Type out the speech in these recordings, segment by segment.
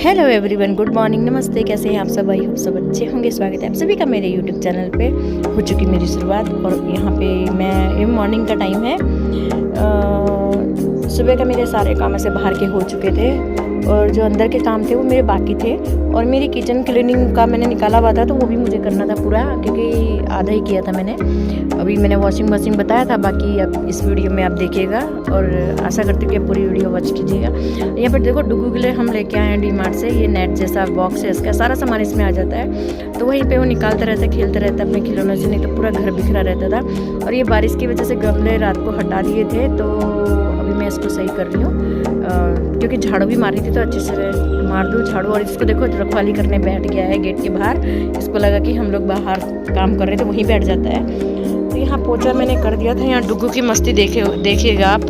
Hello everyone, good morning, नमस्ते। कैसे हैं आप सब? आई होप सब अच्छे होंगे। स्वागत है आप सभी का मेरे यूट्यूब चैनल पे। हो चुकी मेरी शुरुआत और यहाँ पे ये मॉर्निंग का टाइम है। सुबह का मेरे सारे काम ऐसे बाहर के हो चुके थे और जो अंदर के काम थे वो मेरे बाकी थे। और मेरी किचन क्लीनिंग का मैंने निकाला हुआ था तो वो भी मुझे करना था पूरा, क्योंकि आधा ही किया था मैंने। अभी मैंने वॉशिंग मशीन बताया था, बाकी अब इस वीडियो में आप देखिएगा और आशा करती हूँ कि आप पूरी वीडियो वॉच कीजिएगा। यहाँ पर देखो, डुगू के लिए हम लेके आए हैं डी-मार्ट से। ये नेट जैसा बॉक्स है, इसका सारा सामान इसमें आ जाता है। तो वहीं पे वो निकालता रहता है, खेलता रहता है अपने खिलौनों से, नहीं तो पूरा घर बिखरा रहता था। और ये बारिश की वजह से गमले रात को हटा दिए थे, तो अभी मैं इसको सही कर रही हूँ, क्योंकि झाड़ू भी मार रही थी तो अच्छे से मार दूँ झाड़ू। और इसको देखो, रखवाली करने बैठ गया है गेट के बाहर। इसको लगा कि हम लोग बाहर काम कर रहे थे, वहीं बैठ जाता है। तो यहाँ पोछा मैंने कर दिया था। यहाँ डुगू की मस्ती देखिएगा आप।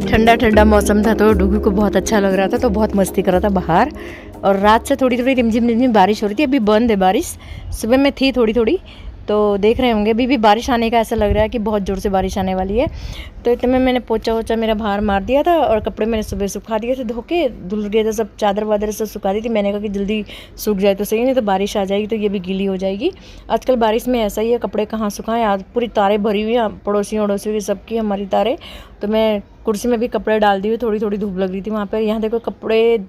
ठंडा ठंडा मौसम था तो डुगू को बहुत अच्छा लग रहा था, तो बहुत मस्ती कर रहा था बाहर। और रात से थोड़ी थोड़ी रिमझिम बारिश हो रही थी। अभी बंद है बारिश, सुबह में थी थोड़ी थोड़ी, तो देख रहे होंगे। अभी भी बारिश आने का ऐसा लग रहा है कि बहुत ज़ोर से बारिश आने वाली है। तो इतने में मैंने पोछा वोछा मेरा बाहर मार दिया था और कपड़े मैंने सुबह सुखा दिए थे, धो के धुल गए थे सब, चादर वादर सब सुखा दी थी। मैंने कहा कि जल्दी सूख जाए तो सही, नहीं तो बारिश आ जाएगी तो ये भी गीली हो जाएगी। आजकल बारिश में ऐसा ही है, कपड़े कहाँ सुखाएं। आज पूरी तारें भरी हुई हैं, पड़ोसियों वड़ोसियों की सबकी हमारी तारें। तो मैं कुर्सी में भी कपड़े डाल दिए, थोड़ी थोड़ी धूप लग रही थी वहाँ पर। यहाँ देखो, कपड़े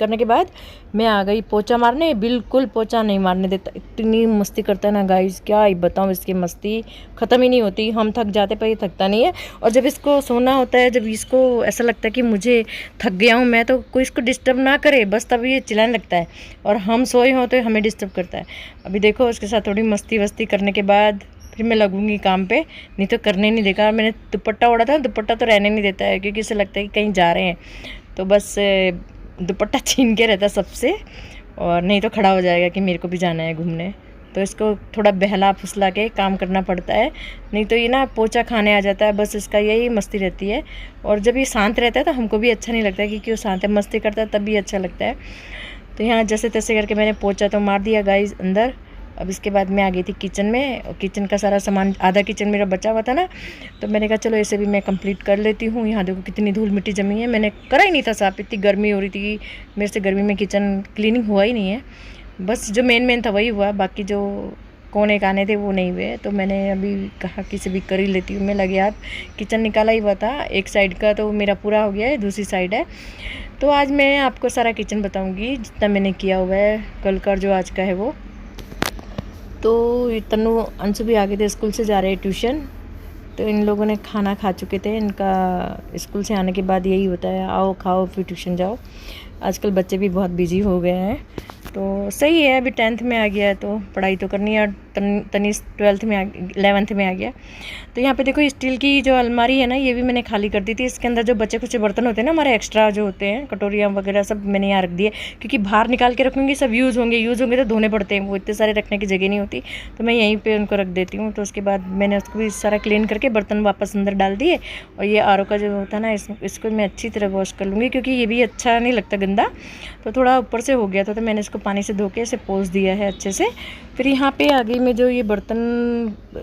करने के बाद मैं आ गई पोछा मारने। बिल्कुल पोछा नहीं मारने देता, इतनी मस्ती करता है ना गाइस, क्या ही बताऊँ। इसकी मस्ती ख़त्म ही नहीं होती। हम थक जाते पर ये थकता नहीं है। और जब इसको सोना होता है, जब इसको ऐसा लगता है कि मुझे थक गया हूँ मैं, तो कोई इसको डिस्टर्ब ना करे बस, तभी ये चिल्लाने लगता है। और हम सोए हों तो हमें डिस्टर्ब करता है। अभी देखो, उसके साथ थोड़ी मस्ती वस्ती करने के बाद फिर मैं लगूंगी काम पे, नहीं तो करने नहीं देगा। मैंने दुपट्टा ओढ़ा था, दुपट्टा तो रहने नहीं देता है, क्योंकि इसे लगता है कि कहीं जा रहे हैं तो बस दुपट्टा छीन के रहता सबसे, और नहीं तो खड़ा हो जाएगा कि मेरे को भी जाना है घूमने। तो इसको थोड़ा बहला फुसला के काम करना पड़ता है, नहीं तो ये ना पोछा खाने आ जाता है। बस इसका यही मस्ती रहती है। और जब ये शांत रहता है तो हमको भी अच्छा नहीं लगता है कि क्यों शांत है, मस्ती करता है तब भी अच्छा लगता है। तो यहाँ जैसे तैसे करके मैंने पोछा तो मार दिया गाइस अंदर। अब इसके बाद मैं आ गई थी किचन में, और किचन का सारा सामान, आधा किचन मेरा बचा हुआ था ना, तो मैंने कहा चलो इसे भी मैं कंप्लीट कर लेती हूँ। यहाँ देखो कितनी धूल मिट्टी जमी है, मैंने करा ही नहीं था साफ, इतनी गर्मी हो रही थी। मेरे से गर्मी में किचन क्लीनिंग हुआ ही नहीं है। बस जो मेन था वही हुआ, बाकी जो कोने काने थे वो नहीं हुए। तो मैंने अभी कहा कि इसे भी कर ही लेती हूँ। मैं लगे हाथ, किचन निकाला ही हुआ था एक साइड का, तो मेरा पूरा हो गया है, दूसरी साइड है। तो आज मैं आपको सारा किचन बताऊँगी जितना मैंने किया हुआ है कल का, जो आज का है वो। तो तनु अंशु भी आ गए थे, स्कूल से जा रहे हैं ट्यूशन। तो इन लोगों ने खाना खा चुके थे। इनका स्कूल से आने के बाद यही होता है, आओ खाओ फिर ट्यूशन जाओ। आजकल बच्चे भी बहुत बिजी हो गए हैं, तो सही है। अभी 10th में आ गया है तो पढ़ाई तो करनी है। तनीश 11th में आ गया। तो यहाँ पे देखो, स्टील की जो अलमारी है ना, ये भी मैंने खाली कर दी थी। इसके अंदर जो बचे कुछ बर्तन होते हैं ना हमारे, एक्स्ट्रा जो होते हैं, कटोरियाँ वगैरह सब मैंने यहाँ रख दिए, क्योंकि बाहर निकाल के रखूँगी सब यूज़ होंगे तो धोने पड़ते हैं, वो इतने सारे रखने की जगह नहीं होती। तो मैं यहीं पर उनको रख देती हूँ। तो उसके बाद मैंने उसको भी सारा क्लीन करके बर्तन वापस अंदर डाल दिए। और ये आर ओ का जो होता है ना, इसको मैं अच्छी तरह वॉश कर लूँगी, क्योंकि ये भी अच्छा नहीं लगता गंदा। तो थोड़ा ऊपर से हो गया था, तो मैंने इसको पानी से धो के इसे पोंछ दिया है अच्छे से। फिर यहाँ पे आगे में जो ये बर्तन,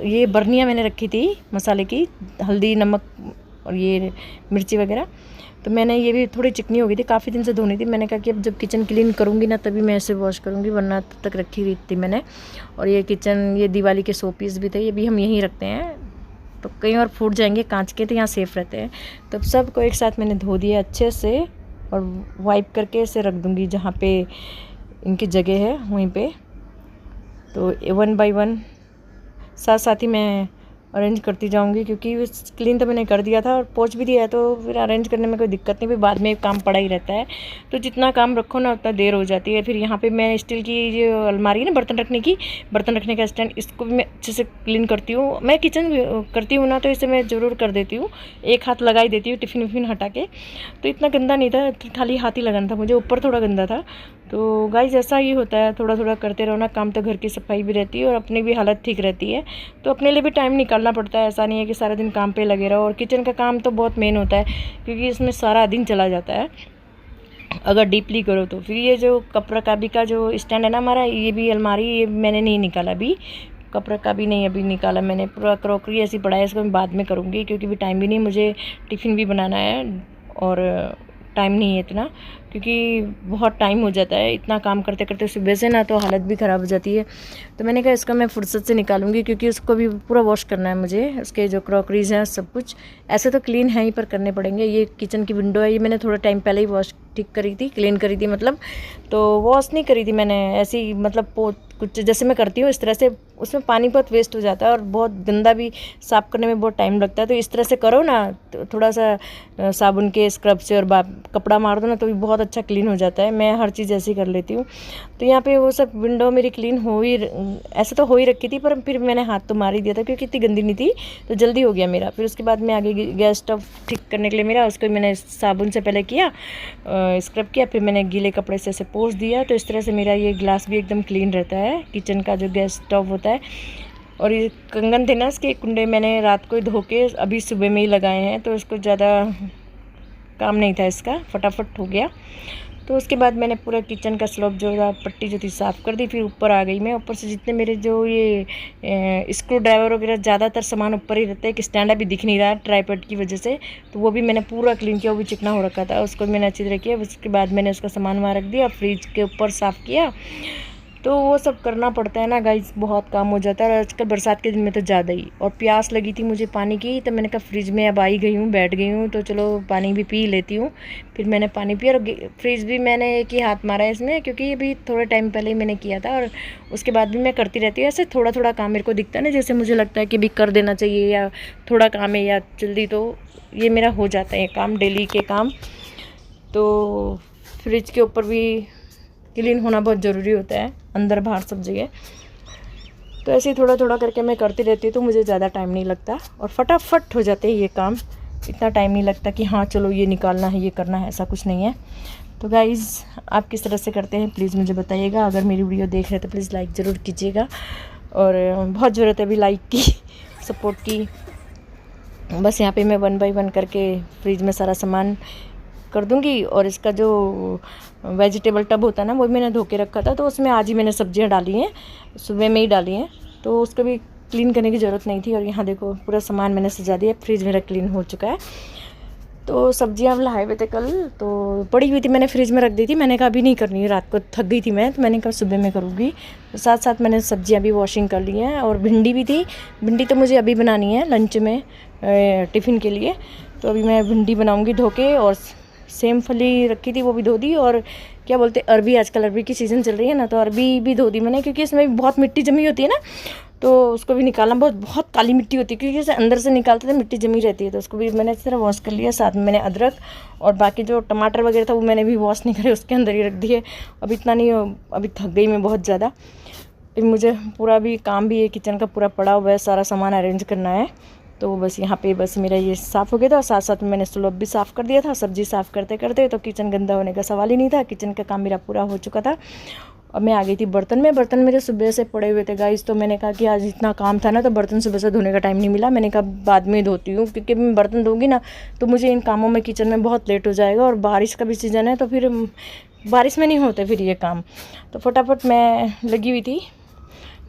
ये बर्नियाँ मैंने रखी थी मसाले की, हल्दी नमक और ये मिर्ची वगैरह, तो मैंने ये भी थोड़ी चिकनी हो गई थी, काफ़ी दिन से धोनी थी। मैंने कहा कि अब जब किचन क्लीन करूँगी ना तभी मैं इसे वॉश करूँगी, वरना तब तक रखी हुई थी मैंने। और ये किचन, ये दिवाली के शो पीस भी थे, ये भी हम यहीं रखते हैं, तो कहीं और फूट जाएंगे कांच के, तो यहाँ सेफ़ रहते हैं। तो सबको एक साथ मैंने धो दिया अच्छे से और वाइप करके इसे रख दूँगी जहाँ पे इनकी जगह है वहीं पे। तो 1 बाय 1 साथ ही मैं अरेंज करती जाऊंगी, क्योंकि क्लीन तो मैंने कर दिया था और पोंछ भी दिया है, तो फिर अरेंज करने में कोई दिक्कत नहीं। फिर बाद में काम पड़ा ही रहता है, तो जितना काम रखो ना उतना देर हो जाती है। फिर यहाँ पे मैं स्टील की जो अलमारी है ना बर्तन रखने का स्टैंड, इसको भी मैं अच्छे से क्लीन करती हूँ। मैं किचन करती हूँ ना, तो इसे मैं ज़रूर कर देती हूँ, एक हाथ लगा ही देती हूँ टिफ़िन विफ़िन हटा के। तो इतना गंदा नहीं था, खाली हाथ ही लगाना था मुझे, ऊपर थोड़ा गंदा था। तो गाइस ऐसा ही होता है, थोड़ा थोड़ा करते रहो ना काम, तो घर की सफाई भी रहती है और अपनी भी हालत ठीक रहती है। तो अपने लिए भी टाइम निकालना पड़ता है, ऐसा नहीं है कि सारा दिन काम पे लगे रहो। और किचन का काम तो बहुत मेन होता है क्योंकि इसमें सारा दिन चला जाता है अगर डीपली करो तो। फिर ये जो कपड़ा काबी का जो स्टैंड है ना हमारा, ये भी अलमारी, ये मैंने नहीं निकाला अभी, कपड़ा का भी नहीं अभी निकाला मैंने। पूरा क्रॉकरी ऐसी पड़ा है, इसको मैं बाद में करूँगी क्योंकि भी टाइम भी नहीं, मुझे टिफ़िन भी बनाना है और टाइम नहीं है इतना, क्योंकि बहुत टाइम हो जाता है इतना काम करते करते सुबह से ना, तो हालत भी ख़राब हो जाती है। तो मैंने कहा इसका मैं फुर्सत से निकालूंगी क्योंकि उसको भी पूरा वॉश करना है मुझे, उसके जो क्रॉकरीज हैं सब कुछ। ऐसे तो क्लीन है ही पर करने पड़ेंगे। ये किचन की विंडो है, ये मैंने थोड़ा टाइम पहले ही वॉश ठीक करी थी, क्लीन करी थी मतलब, तो वॉश नहीं करी थी मैंने ऐसी, मतलब कुछ जैसे मैं करती हूँ इस तरह से। उसमें पानी बहुत वेस्ट हो जाता है और बहुत गंदा भी, साफ़ करने में बहुत टाइम लगता है। तो इस तरह से करो ना, तो थोड़ा सा साबुन के स्क्रब से और कपड़ा मार दो ना, तो भी बहुत अच्छा क्लीन हो जाता है। मैं हर चीज़ ऐसे ही कर लेती हूँ। तो यहाँ पे वो सब विंडो मेरी क्लीन हो ही, ऐसे तो हो ही रखी थी, पर फिर मैंने हाथ तो मार ही दिया था क्योंकि इतनी गंदी नहीं थी, तो जल्दी हो गया मेरा। फिर उसके बाद मैं आगे गैस स्टव ठीक करने के लिए मेरा, उसको मैंने साबुन से पहले किया, स्क्रब किया, फिर मैंने गीले कपड़े से ऐसे पोंछ दिया। तो इस तरह से मेरा ये ग्लास भी एकदम क्लीन रहता है, किचन का जो गैस स्टव होता है। और ये कंगन थे ना, इसके कुंडे मैंने रात को धो के अभी सुबह में ही लगाए हैं, तो इसको ज़्यादा काम नहीं था इसका, फटाफट हो गया। तो उसके बाद मैंने पूरा किचन का स्लॉब जो था, पट्टी जो थी साफ़ कर दी। फिर ऊपर आ गई मैं, ऊपर से जितने मेरे जो ये स्क्रू ड्राइवर वगैरह ज़्यादातर सामान ऊपर ही रहते हैं। एक स्टैंड अभी दिख नहीं रहा ट्राईपॉड की वजह से, तो वो भी मैंने पूरा क्लीन किया, वो भी चिकना हो रखा था, उसको मैंने अच्छी तरह किया। उसके बाद मैंने उसका सामान वहाँ रख दिया, फ्रिज के ऊपर साफ़ किया। तो वो सब करना पड़ता है ना गाइस, बहुत काम हो जाता है। और आजकल बरसात के दिन में तो ज़्यादा ही, और प्यास लगी थी मुझे पानी की, तो मैंने कहा फ्रिज में अब आई गई हूँ, बैठ गई हूँ, तो चलो पानी भी पी लेती हूँ। फिर मैंने पानी पिया, और फ्रिज भी मैंने एक ही हाथ मारा है इसमें, क्योंकि अभी थोड़े टाइम पहले ही मैंने किया था। और उसके बाद भी मैं करती रहती हूँ ऐसे, थोड़ा थोड़ा काम मेरे को दिखता है ना, जैसे मुझे लगता है कि भी कर देना चाहिए, या थोड़ा काम है या जल्दी, तो ये मेरा हो जाता है काम, डेली के काम। तो फ्रिज के ऊपर भी क्लीन होना बहुत ज़रूरी होता है, अंदर बाहर सब जगह। तो ऐसे ही थोड़ा थोड़ा करके मैं करती रहती हूँ, तो मुझे ज़्यादा टाइम नहीं लगता और फटाफट हो जाते हैं ये काम। इतना टाइम नहीं लगता कि हाँ चलो ये निकालना है, ये करना है, ऐसा कुछ नहीं है। तो गाइज़, आप किस तरह से करते हैं प्लीज़ मुझे बताइएगा। अगर मेरी वीडियो देख रहे हैं तो प्लीज़ लाइक ज़रूर कीजिएगा, और बहुत ज़रूरत है अभी लाइक की, सपोर्ट की। बस यहाँ पे मैं 1 बाय 1 करके फ्रिज में सारा सामान कर दूंगी। और इसका जो वेजिटेबल टब होता है ना, वो मैंने धो के रखा था, तो उसमें आज ही मैंने सब्जियां डाली हैं, सुबह में ही डाली हैं, तो उसको भी क्लीन करने की ज़रूरत नहीं थी। और यहाँ देखो पूरा सामान मैंने सजा दिया, फ्रिज मेरा क्लीन हो चुका है। तो सब्जियां लाए हुए थे कल, तो पड़ी हुई थी, मैंने फ्रिज में रख दी थी। मैंने कहा अभी नहीं करनी, रात को थक गई थी मैं, तो मैंने कहा सुबह में करूँगी। तो साथ साथ मैंने सब्जियां भी वॉशिंग कर ली हैं। और भिंडी भी थी, भिंडी तो मुझे अभी बनानी है लंच में, टिफ़िन के लिए। तो अभी मैं भिंडी बनाऊँगी धो के, और सेम फली रखी थी वो भी धो दी। और क्या बोलते हैं, अरबी, आजकल अरबी की सीज़न चल रही है ना, तो अरबी भी धो दी मैंने, क्योंकि इसमें भी बहुत मिट्टी जमी होती है ना, तो उसको भी निकालना, बहुत काली मिट्टी होती है, क्योंकि इसे अंदर से निकालते थे मिट्टी जमी रहती है। तो उसको भी मैंने इस तरह वॉश कर लिया। साथ में मैंने अदरक और बाकी जो टमाटर वगैरह था वो मैंने भी वॉश नहीं करे, उसके अंदर ही रख दिए। अब इतना नहीं, अभी थक गई मैं बहुत ज़्यादा। मुझे पूरा भी काम भी है, किचन का पूरा पड़ा हुआ है, सारा सामान अरेंज करना है। तो बस यहाँ पे बस मेरा ये साफ़ हो गया था, और साथ साथ मैंने स्लोब भी साफ़ कर दिया था। सब्ज़ी साफ़ करते करते तो किचन गंदा होने का सवाल ही नहीं था, किचन का काम मेरा पूरा हो चुका था। और मैं आ गई थी बर्तन में। बर्तन मेरे सुबह से पड़े हुए थे गाइस, तो मैंने कहा कि आज इतना काम था ना, तो बर्तन सुबह से धोने का टाइम नहीं मिला। मैंने कहा बाद में धोती हूँ, क्योंकि मैं बर्तन धोऊंगी ना तो मुझे इन कामों में किचन में बहुत लेट हो जाएगा। और बारिश का भी सीज़न है, तो फिर बारिश में नहीं होते फिर ये काम। तो फटाफट मैं लगी हुई थी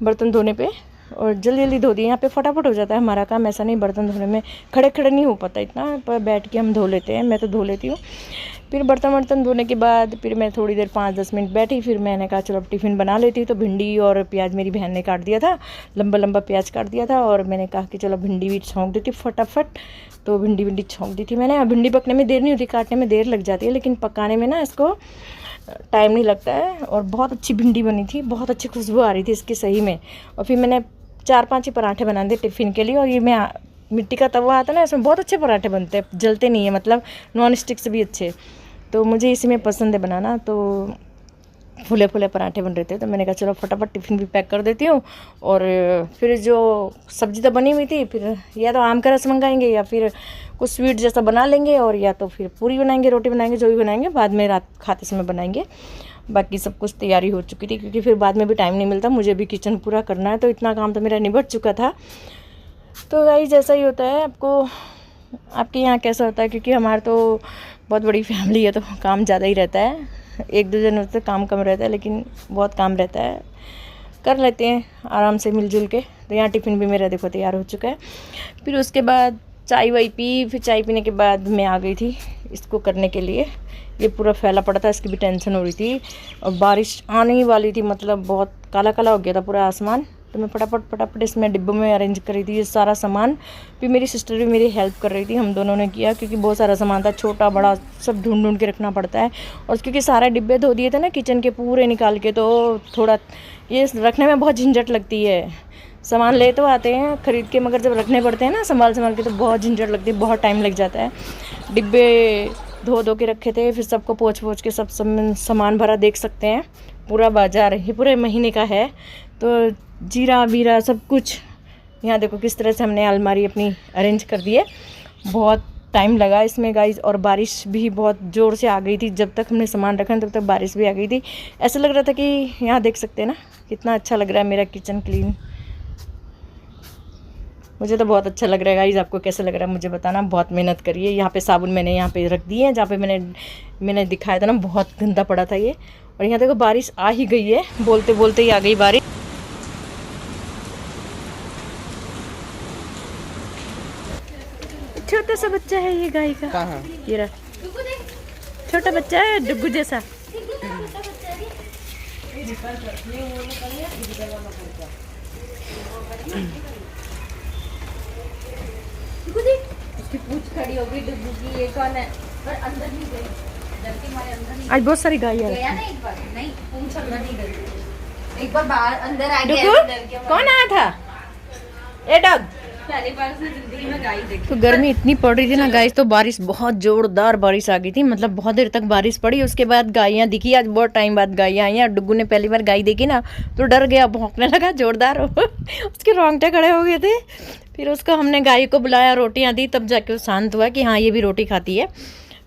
बर्तन धोने पे, और जल्दी जल्दी धो दिए। यहाँ पे फटाफट हो जाता है हमारा काम, ऐसा नहीं बर्तन धोने में खड़े खड़े नहीं हो पाता इतना, पर बैठ के हम धो लेते हैं, मैं तो धो लेती हूँ। फिर बर्तन धोने के बाद फिर मैं थोड़ी देर 5-10 मिनट बैठी। फिर मैंने कहा चलो अब टिफ़िन बना लेती हूँ। तो भिंडी और प्याज मेरी बहन ने काट दिया था, लंबा लंबा प्याज काट दिया था, और मैंने कहा कि चलो भिंडी भी छौंक देती फटाफट। तो भिंडी छौंक दी थी मैंने। भिंडी पकने में देर नहीं होती, काटने में देर लग जाती है, लेकिन पकाने में ना इसको टाइम नहीं लगता है। और बहुत अच्छी भिंडी बनी थी, बहुत अच्छी खुशबू आ रही थी इसकी सही में। और फिर मैंने 4-5 ही पराठे बना दिए टिफ़िन के लिए। और ये मैं मिट्टी का तवा आता है ना, इसमें बहुत अच्छे पराठे बनते हैं, जलते नहीं है, मतलब नॉन स्टिक से भी अच्छे। तो मुझे इसी में पसंद है बनाना। तो फूले फूले पराठे बन रहे थे, तो मैंने कहा चलो फटाफट टिफ़िन भी पैक कर देती हूँ। और फिर जो सब्ज़ी तो बनी हुई थी, फिर या तो आम का रस मंगाएंगे, या फिर कुछ स्वीट जैसा बना लेंगे, और या तो फिर पूरी बनाएंगे, रोटी बनाएंगे, जो भी बनाएंगे बाद में रात खाते समय बनाएंगे। बाकी सब कुछ तैयारी हो चुकी थी, क्योंकि फिर बाद में भी टाइम नहीं मिलता, मुझे भी किचन पूरा करना है, तो इतना काम तो मेरा निबट चुका था। तो गाइस जैसा ही होता है, आपके यहाँ कैसा होता है, क्योंकि हमारा तो बहुत बड़ी फैमिली है तो काम ज़्यादा ही रहता है, एक दो जनों से काम कम रहता है, लेकिन बहुत काम रहता है, कर लेते हैं आराम से मिलजुल के। तो यहाँ टिफ़िन भी मेरा देखो तैयार हो चुका है। फिर उसके बाद चाय वाय पी, फिर चाय पीने के बाद मैं आ गई थी इसको करने के लिए। ये पूरा फैला पड़ा था, इसकी भी टेंशन हो रही थी, और बारिश आने ही वाली थी, मतलब बहुत काला काला हो गया था पूरा आसमान। तो मैं फटाफट इसमें डिब्बों में अरेंज कर रही थी ये सारा सामान। फिर मेरी सिस्टर भी मेरी हेल्प कर रही थी, हम दोनों ने किया, क्योंकि बहुत सारा सामान था, छोटा बड़ा सब ढूंढ के रखना पड़ता है। और क्योंकि सारे डिब्बे धो दिए थे ना किचन के पूरे निकाल के, तो थोड़ा ये रखने में बहुत झंझट लगती है। सामान ले तो आते हैं ख़रीद के, मगर जब रखने पड़ते हैं ना संभाल के, तो बहुत झंझट लगती है, बहुत टाइम लग जाता है। डिब्बे धो के रखे थे, फिर सबको पोंछ के सब सामान भरा, देख सकते हैं पूरा बाजार ये पूरे महीने का है। तो जीरा वीरा सब कुछ यहाँ देखो किस तरह से हमने अलमारी अपनी अरेंज कर दी है। बहुत टाइम लगा इसमें गाइस, और बारिश भी बहुत ज़ोर से आ गई थी। जब तक हमने सामान रखा तब तक बारिश भी आ गई थी। ऐसा लग रहा था कि यहाँ देख सकते हैं ना कितना अच्छा लग रहा है मेरा किचन क्लीन। मुझे तो बहुत अच्छा लग रहा है गाइस, आपको कैसा लग रहा है मुझे बताना। बहुत मेहनत करी है। यहाँ पे साबुन मैंने यहाँ पे रख दिए हैं, जहाँ पे मैंने दिखाया था ना, बहुत गंदा पड़ा था ये। और यहाँ देखो बारिश आ ही गई है, बोलते बोलते ही आ गई बारिश। छोटा सा बच्चा है ये गाय का, ये रहा छोटा बच्चा है डुग्गू जैसा। उसकी पूंछ खड़ी हो गई डुग्गू की। ये कौन है? पर अंदर नहीं गई, डर के मारे अंदर नहीं। आज बहुत सारी गाय है। गया ना एक बार, नहीं पूंछ अंदर नहीं गई, एक बार बाहर अंदर आ गया। कौन आया था? A dog. पहली बार से जिंदगी में गाय देखी। तो गर्मी इतनी पड़ रही थी ना गाइस, तो बारिश बहुत जोरदार बारिश आ गई थी, मतलब बहुत देर तक बारिश पड़ी। उसके बाद गायें दिखी, आज बहुत टाइम बाद गायें आई हैं। डुग्गू ने पहली बार गाय देखी ना तो डर गया, भौंकने लगा जोरदार उसके रोंगटे खड़े हो गए थे। फिर उसको हमने गाय को बुलाया, रोटियां दी, तब जाके वो शांत हुआ कि हाँ ये भी रोटी खाती है।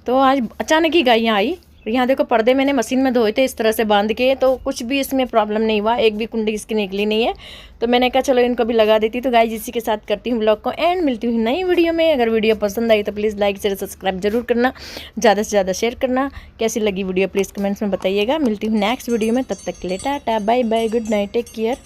तो आज अचानक ही गायें आई। यहाँ देखो पर्दे मैंने मशीन में धोए थे इस तरह से बांध के, तो कुछ भी इसमें प्रॉब्लम नहीं हुआ, एक भी कुंडी इसकी निकली नहीं है। तो मैंने कहा चलो इनको भी लगा देती। तो गाइस इसी के साथ करती हूँ ब्लॉग को एंड, मिलती हूँ नई वीडियो में। अगर वीडियो पसंद आई तो प्लीज़ लाइक शेयर सब्सक्राइब जरूर करना, ज़्यादा से ज़्यादा शेयर करना। कैसी लगी वीडियो प्लीज़ कमेंट्स में बताइएगा। मिलती हूँ नेक्स्ट वीडियो में, तब तक के लिए tata bye bye, good night, take care.